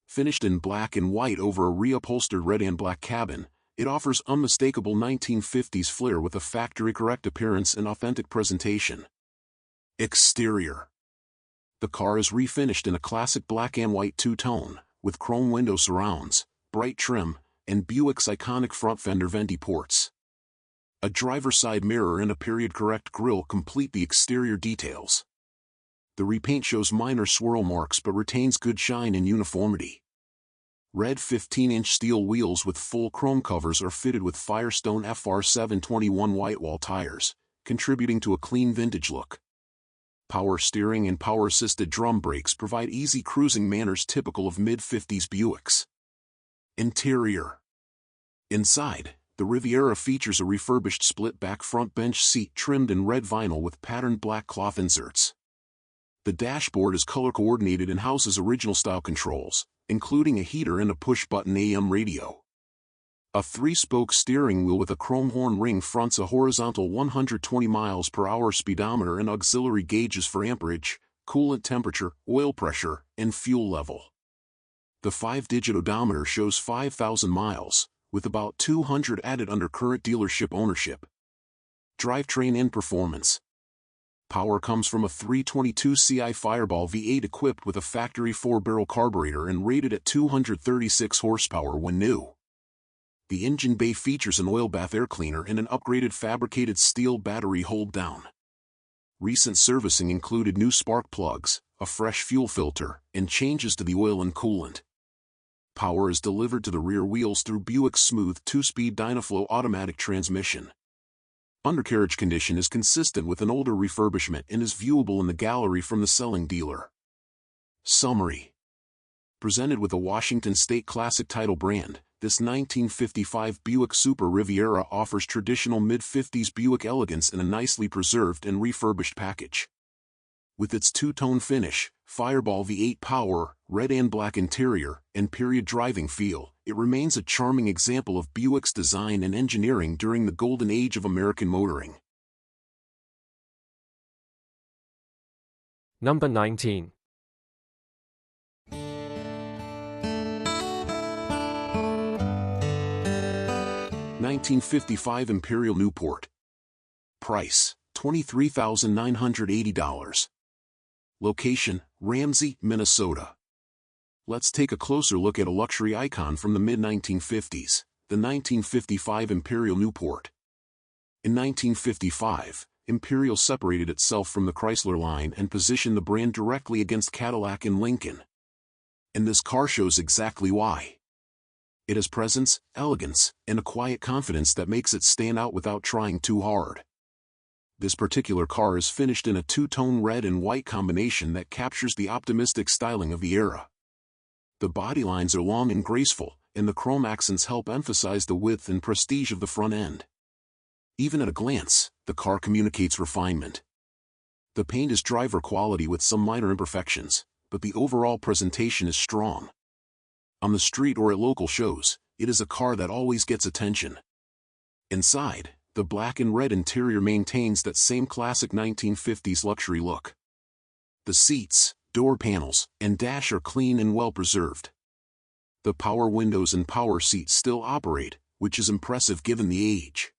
[SPEAKER 3] Finished in black and white over a reupholstered red and black cabin, it offers unmistakable 1950s flair with a factory-correct appearance and authentic presentation. Exterior. The car is refinished in a classic black and white two-tone, with chrome window surrounds, bright trim, and Buick's iconic front fender Venti ports. A driver's side mirror and a period-correct grille complete the exterior details. The repaint shows minor swirl marks but retains good shine and uniformity. Red 15-inch steel wheels with full chrome covers are fitted with Firestone FR 721 whitewall tires, contributing to a clean vintage look. Power steering and power-assisted drum brakes provide easy cruising manners typical of mid-50s Buicks. Interior. Inside, the Riviera features a refurbished split-back front bench seat trimmed in red vinyl with patterned black cloth inserts. The dashboard is color-coordinated and houses original-style controls, including a heater and a push-button AM radio. A 3-spoke steering wheel with a chrome horn ring fronts a horizontal 120 miles per hour speedometer and auxiliary gauges for amperage, coolant temperature, oil pressure, and fuel level. The 5-digit odometer shows 5,000 miles, with about 200 added under current dealership ownership. Drivetrain and performance. Power comes from a 322 Ci Fireball V8 equipped with a factory 4-barrel carburetor and rated at 236 horsepower when new. The engine bay features an oil bath air cleaner and an upgraded fabricated steel battery hold-down. Recent servicing included new spark plugs, a fresh fuel filter, and changes to the oil and coolant. Power is delivered to the rear wheels through Buick's smooth 2-speed Dynaflow automatic transmission. Undercarriage condition is consistent with an older refurbishment and is viewable in the gallery from the selling dealer. Summary. Presented with a Washington State Classic title brand, this 1955 Buick Super Riviera offers traditional mid-50s Buick elegance in a nicely preserved and refurbished package. With its two-tone finish, Fireball V8 power, red and black interior, and period driving feel, it remains a charming example of Buick's design and engineering during the golden age of American motoring.
[SPEAKER 1] Number 19.
[SPEAKER 3] 1955 Imperial Newport. Price, $23,980. Location, Ramsey, Minnesota. Let's take a closer look at a luxury icon from the mid-1950s, the 1955 Imperial Newport. In 1955, Imperial separated itself from the Chrysler line and positioned the brand directly against Cadillac and Lincoln. And this car shows exactly why. It has presence, elegance, and a quiet confidence that makes it stand out without trying too hard. This particular car is finished in a two-tone red and white combination that captures the optimistic styling of the era. The body lines are long and graceful, and the chrome accents help emphasize the width and prestige of the front end. Even at a glance, the car communicates refinement. The paint is driver quality with some minor imperfections, but the overall presentation is strong. On the street or at local shows, it is a car that always gets attention. Inside, the black and red interior maintains that same classic 1950s luxury look. The seats, door panels, and dash are clean and well preserved. The power windows and power seats still operate, which is impressive given the age.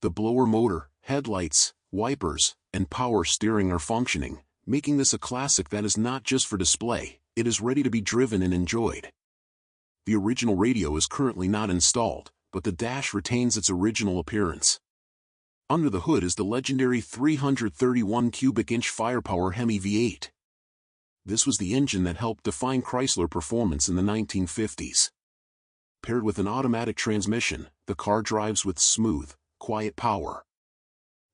[SPEAKER 3] The blower motor, headlights, wipers, and power steering are functioning, making this a classic that is not just for display, it is ready to be driven and enjoyed. The original radio is currently not installed, but the dash retains its original appearance. Under the hood is the legendary 331 cubic inch firepower Hemi V8. This was the engine that helped define Chrysler performance in the 1950s. Paired with an automatic transmission, the car drives with smooth, quiet power.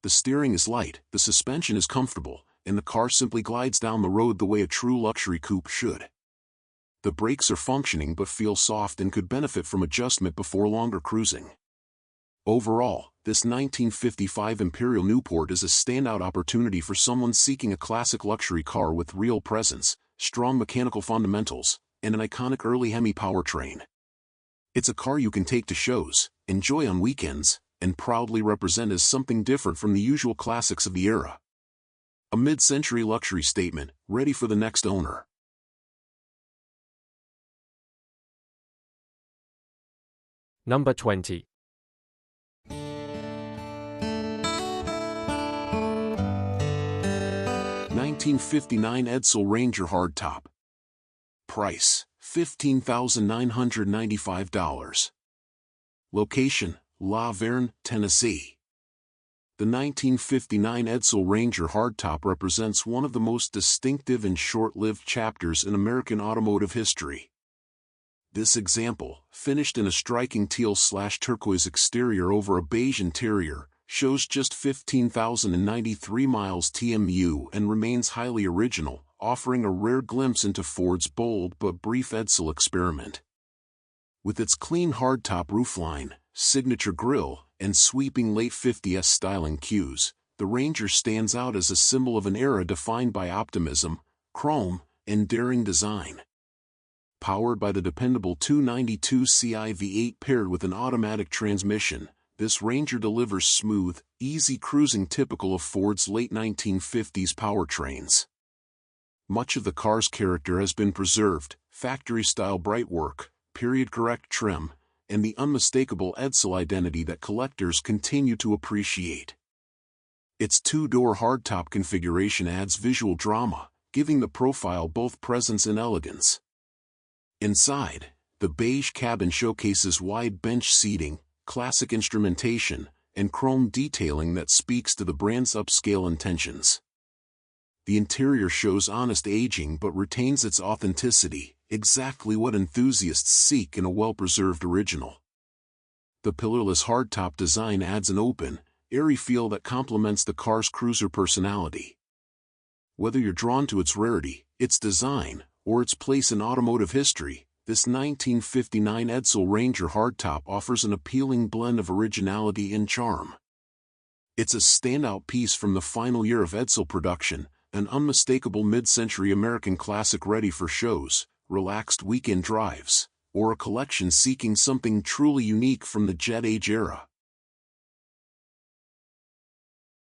[SPEAKER 3] The steering is light, the suspension is comfortable, and the car simply glides down the road the way a true luxury coupe should. The brakes are functioning but feel soft and could benefit from adjustment before longer cruising. Overall, this 1955 Imperial Newport is a standout opportunity for someone seeking a classic luxury car with real presence, strong mechanical fundamentals, and an iconic early Hemi powertrain. It's a car you can take to shows, enjoy on weekends, and proudly represent as something different from the usual classics of the era. A mid-century luxury statement, ready for the next owner.
[SPEAKER 1] Number 20.
[SPEAKER 3] 1959 Edsel Ranger Hardtop. Price, $15,995. Location, La Vergne, Tennessee. The 1959 Edsel Ranger Hardtop represents one of the most distinctive and short-lived chapters in American automotive history. This example, finished in a striking teal/turquoise exterior over a beige interior, shows just 15,093 miles TMU and remains highly original, offering a rare glimpse into Ford's bold but brief Edsel experiment. With its clean hardtop roofline, signature grille, and sweeping late 50s styling cues, the Ranger stands out as a symbol of an era defined by optimism, chrome, and daring design. Powered by the dependable 292 Ci V8 paired with an automatic transmission, this Ranger delivers smooth, easy cruising typical of Ford's late 1950s powertrains. Much of the car's character has been preserved, factory-style brightwork, period-correct trim, and the unmistakable Edsel identity that collectors continue to appreciate. Its two-door hardtop configuration adds visual drama, giving the profile both presence and elegance. Inside, the beige cabin showcases wide bench seating, classic instrumentation, and chrome detailing that speaks to the brand's upscale intentions. The interior shows honest aging but retains its authenticity, exactly what enthusiasts seek in a well-preserved original. The pillarless hardtop design adds an open, airy feel that complements the car's cruiser personality. Whether you're drawn to its rarity, its design, or its place in automotive history, this 1959 Edsel Ranger hardtop offers an appealing blend of originality and charm. It's a standout piece from the final year of Edsel production, an unmistakable mid-century American classic ready for shows, relaxed weekend drives, or a collection seeking something truly unique from the jet age era.